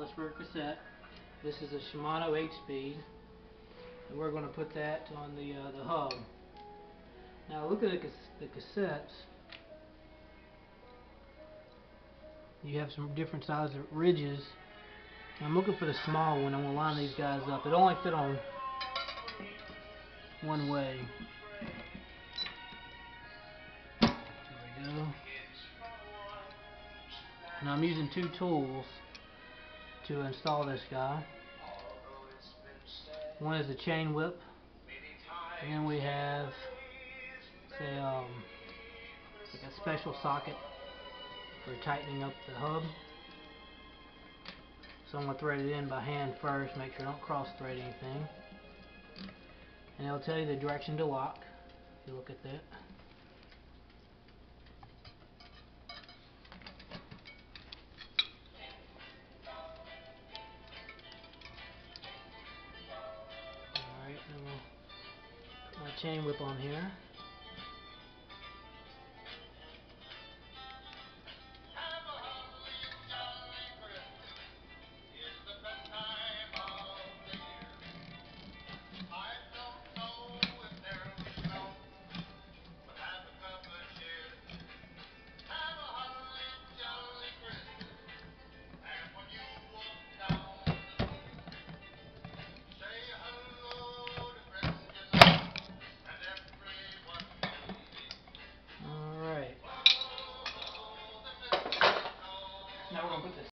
is for a cassette. This is a Shimano 8-speed, and we're going to put that on the hub. Now look at the cassettes. You have some different sizes of ridges. I'm looking for the small one. I'm going to line these guys up. It only fit on one way. There we go. Now I'm using two tools to install this guy. One is a chain whip, and then we have like a special socket for tightening up the hub. So I'm going to thread it in by hand first, make sure I don't cross thread anything. And it'll tell you the direction to lock, if you look at that. Alright, then we'll put my chain whip on here.